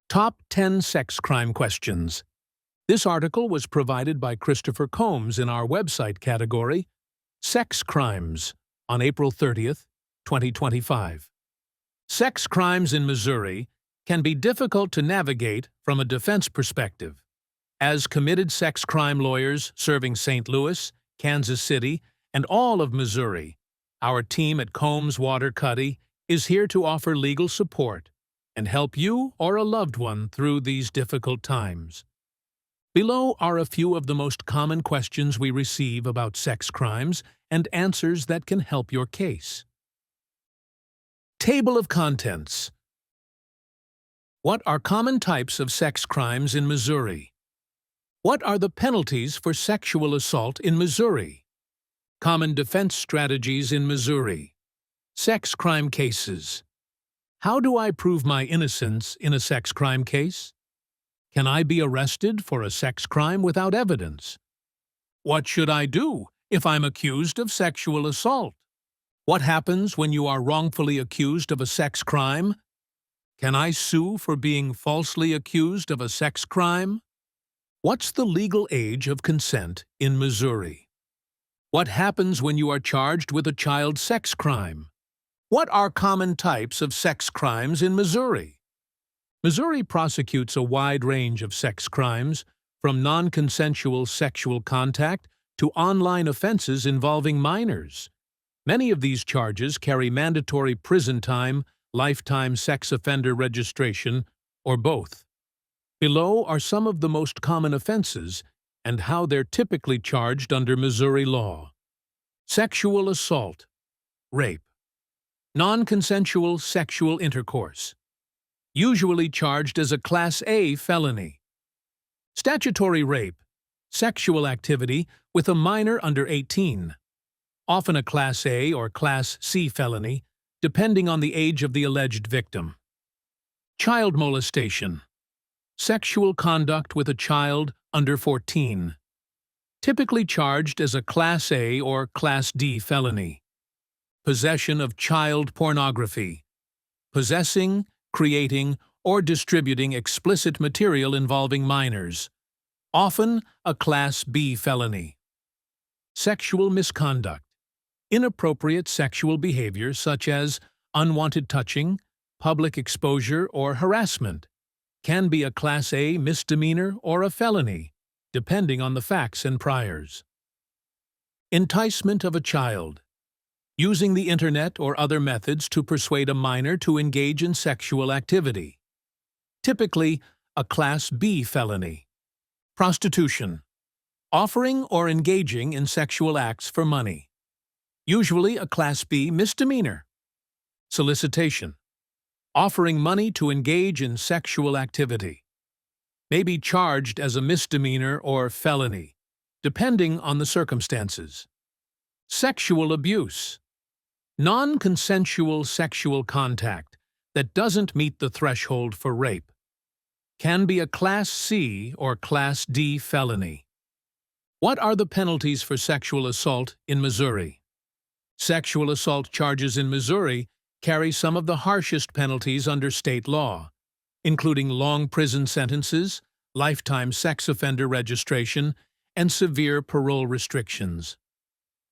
Top 10 Sex Crime Questions. This article was provided by Christopher Combs in our website category, Sex Crimes, on April 30th, 2025. Sex crimes in Missouri can be difficult to navigate from a defense perspective. As committed sex crime lawyers serving St. Louis, Kansas City, and all of Missouri, our team at Combs Waterkotte is here to offer legal support and help you or a loved one through these difficult times. Below are a few of the most common questions we receive about sex crimes and answers that can help your case. Table of Contents. What are common types of sex crimes in Missouri? What are the penalties for sexual assault in Missouri? Common defense strategies in Missouri. Sex crime cases. How do I prove my innocence in a sex crime case? Can I be arrested for a sex crime without evidence? What should I do if I'm accused of sexual assault? What happens when you are wrongfully accused of a sex crime? Can I sue for being falsely accused of a sex crime? What's the legal age of consent in Missouri? What happens when you are charged with a child sex crime? What are common types of sex crimes in Missouri? Missouri prosecutes a wide range of sex crimes, from non-consensual sexual contact to online offenses involving minors. Many of these charges carry mandatory prison time, lifetime sex offender registration, or both. Below are some of the most common offenses and how they're typically charged under Missouri law. Sexual assault, rape. Non-consensual sexual intercourse, usually charged as a Class A felony. Statutory rape, sexual activity with a minor under 18, often a Class A or Class C felony, depending on the age of the alleged victim. Child molestation, sexual conduct with a child under 14, typically charged as a Class A or Class D felony. Possession of child pornography, possessing, creating, or distributing explicit material involving minors, often a Class B felony. Sexual misconduct, inappropriate sexual behavior such as unwanted touching, public exposure, or harassment, can be a Class A misdemeanor or a felony, depending on the facts and priors. Enticement of a child, using the internet or other methods to persuade a minor to engage in sexual activity, typically a Class B felony. Prostitution, offering or engaging in sexual acts for money, usually a Class B misdemeanor. Solicitation, offering money to engage in sexual activity, may be charged as a misdemeanor or felony, depending on the circumstances. Sexual abuse, non-consensual sexual contact that doesn't meet the threshold for rape, can be a Class C or Class D felony. What are the penalties for sexual assault in Missouri? Sexual assault charges in Missouri carry some of the harshest penalties under state law, including long prison sentences, lifetime sex offender registration, and severe parole restrictions.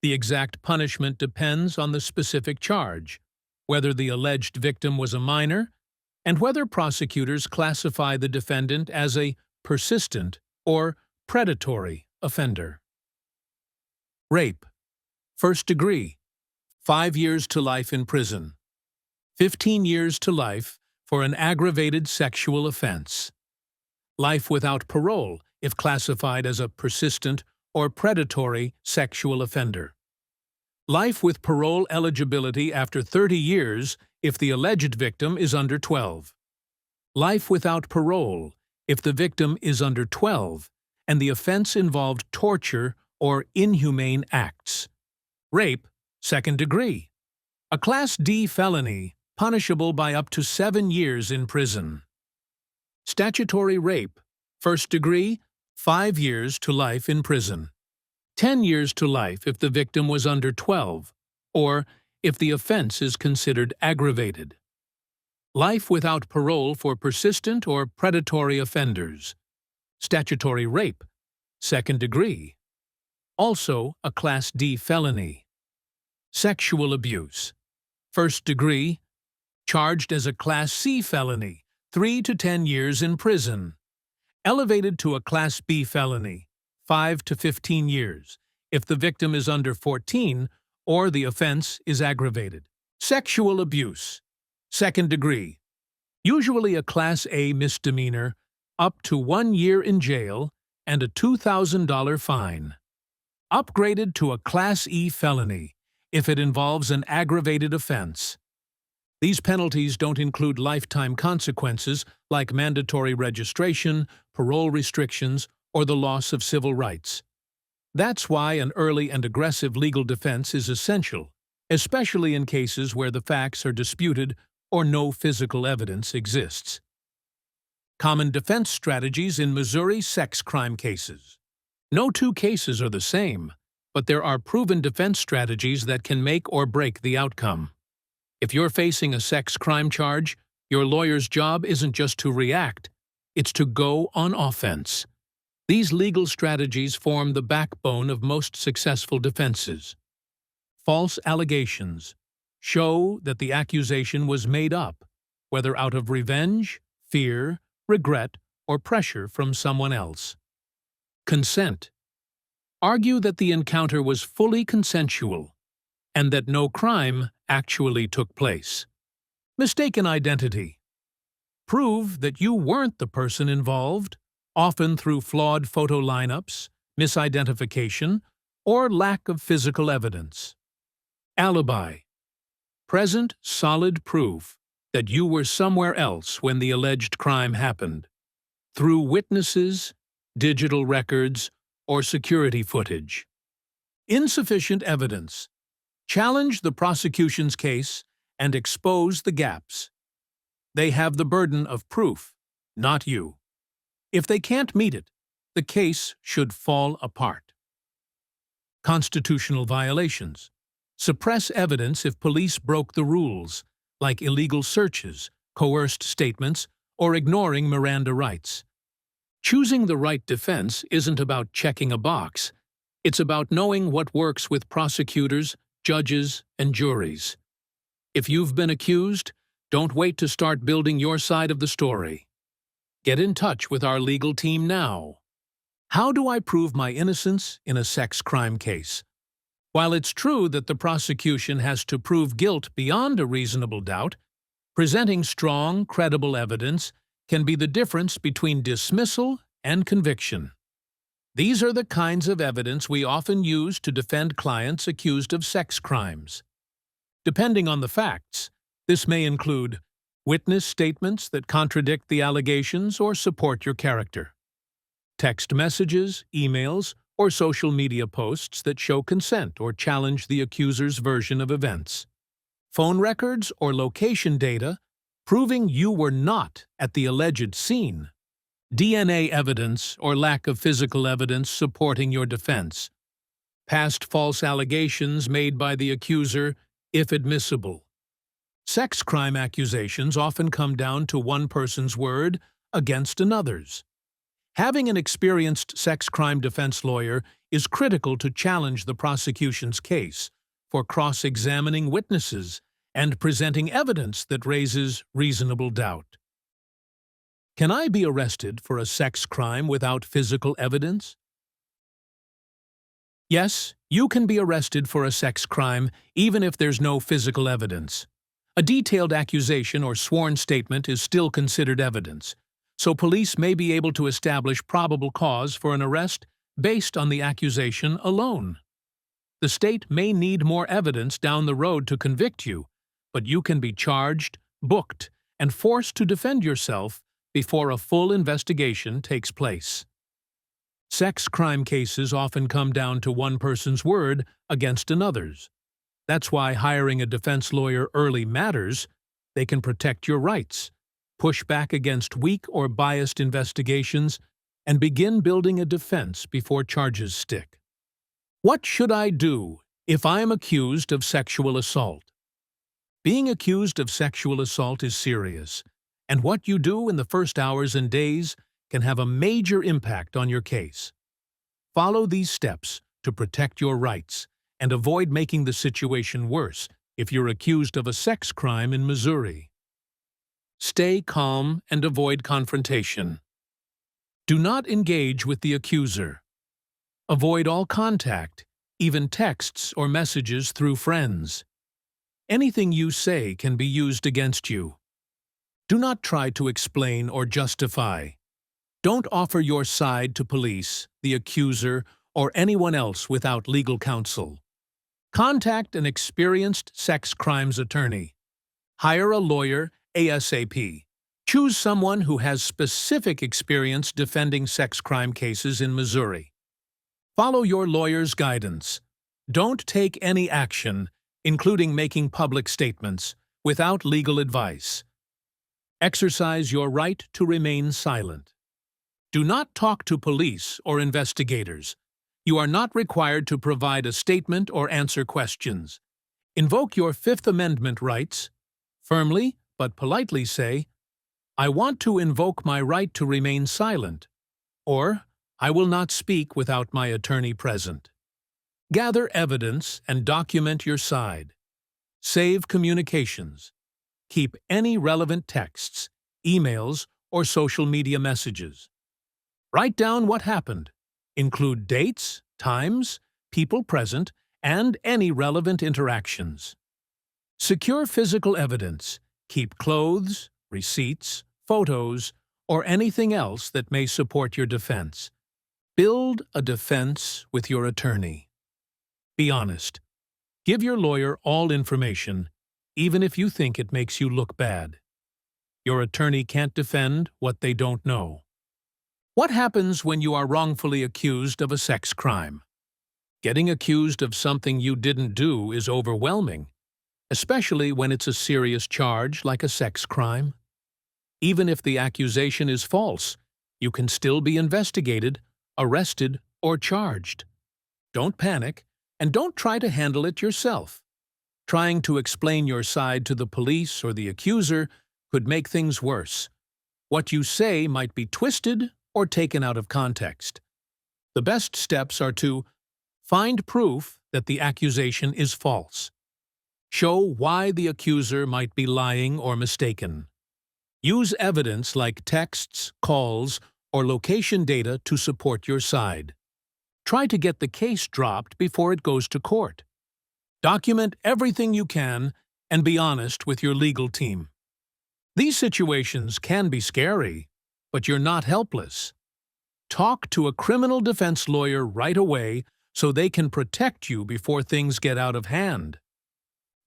The exact punishment depends on the specific charge, whether the alleged victim was a minor, and whether prosecutors classify the defendant as a persistent or predatory offender. Rape. First degree. 5 years to life in prison. 15 years to life for an aggravated sexual offense. Life without parole if classified as a persistent or predatory sexual offender. Life with parole eligibility after 30 years if the alleged victim is under 12. Life without parole if the victim is under 12 and the offense involved torture or inhumane acts. Rape, second degree. A Class D felony, punishable by up to 7 years in prison. Statutory rape, first degree, 5 years to life in prison. 10 years to life if the victim was under 12, or if the offense is considered aggravated. Life without parole for persistent or predatory offenders. Statutory rape, second degree. Also a Class D felony. Sexual abuse, first degree, charged as a Class C felony, 3 to 10 years in prison. Elevated to a Class B felony, 5 to 15 years, if the victim is under 14 or the offense is aggravated. Sexual abuse, second degree, usually a Class A misdemeanor, up to 1 year in jail and a $2,000 fine. Upgraded to a Class E felony, if it involves an aggravated offense. These penalties don't include lifetime consequences like mandatory registration, parole restrictions, or the loss of civil rights. That's why an early and aggressive legal defense is essential, especially in cases where the facts are disputed or no physical evidence exists. Common defense strategies in Missouri sex crime cases. No two cases are the same, but there are proven defense strategies that can make or break the outcome. If you're facing a sex crime charge, your lawyer's job isn't just to react, it's to go on offense. These legal strategies form the backbone of most successful defenses. False allegations show that the accusation was made up, whether out of revenge, fear, regret, or pressure from someone else. Consent. Argue that the encounter was fully consensual and that no crime actually took place. Mistaken identity. Prove that you weren't the person involved, often through flawed photo lineups, misidentification, or lack of physical evidence. Alibi. Present solid proof that you were somewhere else when the alleged crime happened, through witnesses, digital records, or security footage. Insufficient evidence. Challenge the prosecution's case and expose the gaps. They have the burden of proof, not you. If they can't meet it, the case should fall apart. Constitutional violations. Suppress evidence if police broke the rules, like illegal searches, coerced statements, or ignoring Miranda rights. Choosing the right defense isn't about checking a box. It's about knowing what works with prosecutors, judges, and juries. If you've been accused, don't wait to start building your side of the story. Get in touch with our legal team now. How do I prove my innocence in a sex crime case? While it's true that the prosecution has to prove guilt beyond a reasonable doubt, presenting strong, credible evidence can be the difference between dismissal and conviction. These are the kinds of evidence we often use to defend clients accused of sex crimes. Depending on the facts, this may include witness statements that contradict the allegations or support your character, text messages, emails, or social media posts that show consent or challenge the accuser's version of events, phone records or location data proving you were not at the alleged scene, DNA evidence or lack of physical evidence supporting your defense, past false allegations made by the accuser, if admissible. Sex crime accusations often come down to one person's word against another's. Having an experienced sex crime defense lawyer is critical to challenge the prosecution's case, for cross-examining witnesses and presenting evidence that raises reasonable doubt. Can I be arrested for a sex crime without physical evidence? Yes, you can be arrested for a sex crime even if there's no physical evidence. A detailed accusation or sworn statement is still considered evidence, so police may be able to establish probable cause for an arrest based on the accusation alone. The state may need more evidence down the road to convict you, but you can be charged, booked, and forced to defend yourself before a full investigation takes place. Sex crime cases often come down to one person's word against another's. That's why hiring a defense lawyer early matters. They can protect your rights, push back against weak or biased investigations, and begin building a defense before charges stick. What should I do if I am accused of sexual assault? Being accused of sexual assault is serious, and what you do in the first hours and days can have a major impact on your case. Follow these steps to protect your rights and avoid making the situation worse if you're accused of a sex crime in Missouri. Stay calm and avoid confrontation. Do not engage with the accuser. Avoid all contact, even texts or messages through friends. Anything you say can be used against you. Do not try to explain or justify. Don't offer your side to police, the accuser, or anyone else without legal counsel. Contact an experienced sex crimes attorney. Hire a lawyer ASAP. Choose someone who has specific experience defending sex crime cases in Missouri. Follow your lawyer's guidance. Don't take any action, including making public statements, without legal advice. Exercise your right to remain silent. Do not talk to police or investigators. You are not required to provide a statement or answer questions. Invoke your Fifth Amendment rights. Firmly, but politely say, "I want to invoke my right to remain silent," or "I will not speak without my attorney present." Gather evidence and document your side. Save communications. Keep any relevant texts, emails, or social media messages. Write down what happened. Include dates, times, people present, and any relevant interactions. Secure physical evidence. Keep clothes, receipts, photos, or anything else that may support your defense. Build a defense with your attorney. Be honest. Give your lawyer all information, even if you think it makes you look bad. Your attorney can't defend what they don't know. What happens when you are wrongfully accused of a sex crime? Getting accused of something you didn't do is overwhelming, especially when it's a serious charge like a sex crime. Even if the accusation is false, you can still be investigated, arrested, or charged. Don't panic, and don't try to handle it yourself. Trying to explain your side to the police or the accuser could make things worse. What you say might be twisted or taken out of context. The best steps are to find proof that the accusation is false. Show why the accuser might be lying or mistaken. Use evidence like texts, calls, or location data to support your side. Try to get the case dropped before it goes to court. Document everything you can and be honest with your legal team. These situations can be scary, but you're not helpless. Talk to a criminal defense lawyer right away so they can protect you before things get out of hand.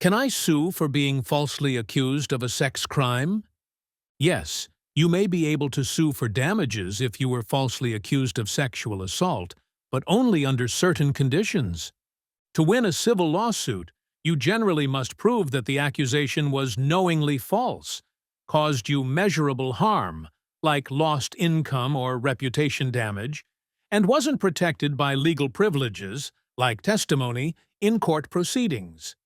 Can I sue for being falsely accused of a sex crime? Yes, you may be able to sue for damages if you were falsely accused of sexual assault, but only under certain conditions. To win a civil lawsuit, you generally must prove that the accusation was knowingly false, caused you measurable harm, like lost income or reputation damage, and wasn't protected by legal privileges, like testimony, in court proceedings.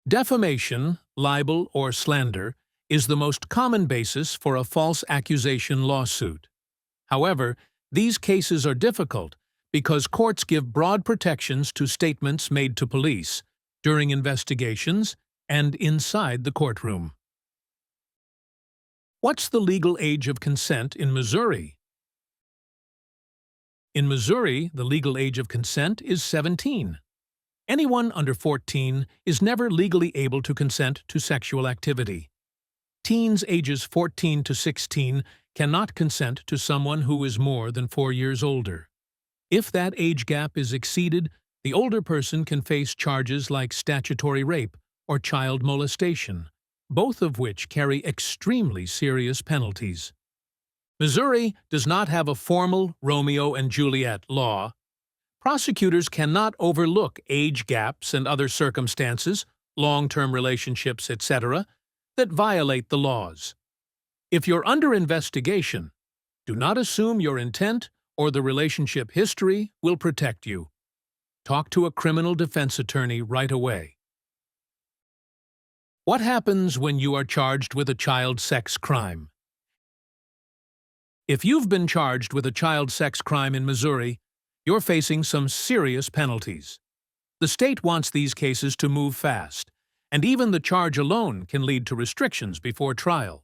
Defamation, libel, or slander is the most common basis for a false accusation lawsuit. However, these cases are difficult because courts give broad protections to statements made to police, during investigations, and inside the courtroom. What's the legal age of consent in Missouri? In Missouri, the legal age of consent is 17. Anyone under 14 is never legally able to consent to sexual activity. Teens ages 14 to 16 cannot consent to someone who is more than 4 years older. If that age gap is exceeded, the older person can face charges like statutory rape or child molestation, both of which carry extremely serious penalties. Missouri does not have a formal Romeo and Juliet law. Prosecutors cannot overlook age gaps and other circumstances, long-term relationships, etc., that violate the laws. If you're under investigation, do not assume your intent or the relationship history will protect you. Talk to a criminal defense attorney right away. What happens when you are charged with a child sex crime? If you've been charged with a child sex crime in Missouri, you're facing some serious penalties. The state wants these cases to move fast, and even the charge alone can lead to restrictions before trial.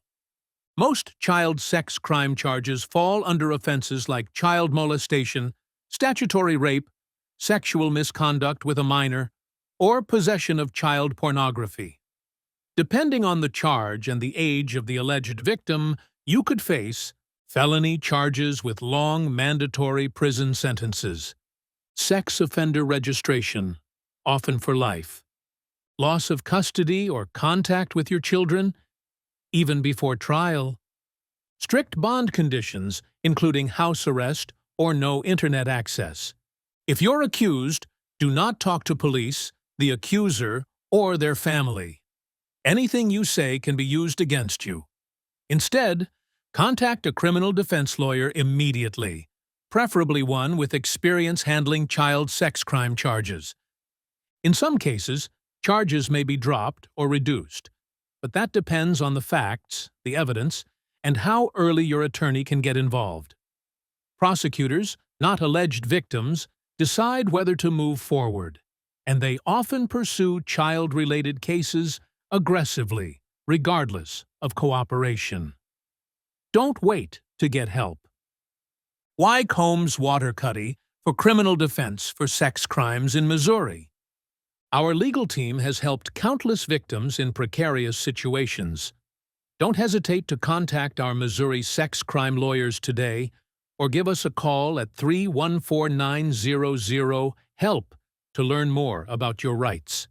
Most child sex crime charges fall under offenses like child molestation, statutory rape, sexual misconduct with a minor, or possession of child pornography. Depending on the charge and the age of the alleged victim, you could face felony charges with long mandatory prison sentences, sex offender registration, often for life, loss of custody or contact with your children, even before trial, strict bond conditions, including house arrest or no internet access. If you're accused, do not talk to police, the accuser, or their family. Anything you say can be used against you. Instead, contact a criminal defense lawyer immediately, preferably one with experience handling child sex crime charges. In some cases, charges may be dropped or reduced, but that depends on the facts, the evidence, and how early your attorney can get involved. Prosecutors, not alleged victims, decide whether to move forward, and they often pursue child-related cases aggressively, regardless of cooperation. Don't wait to get help. Why Combs Waterkotte for criminal defense for sex crimes in Missouri? Our legal team has helped countless victims in precarious situations. Don't hesitate to contact our Missouri sex crime lawyers today or give us a call at 314-900-HELP to learn more about your rights.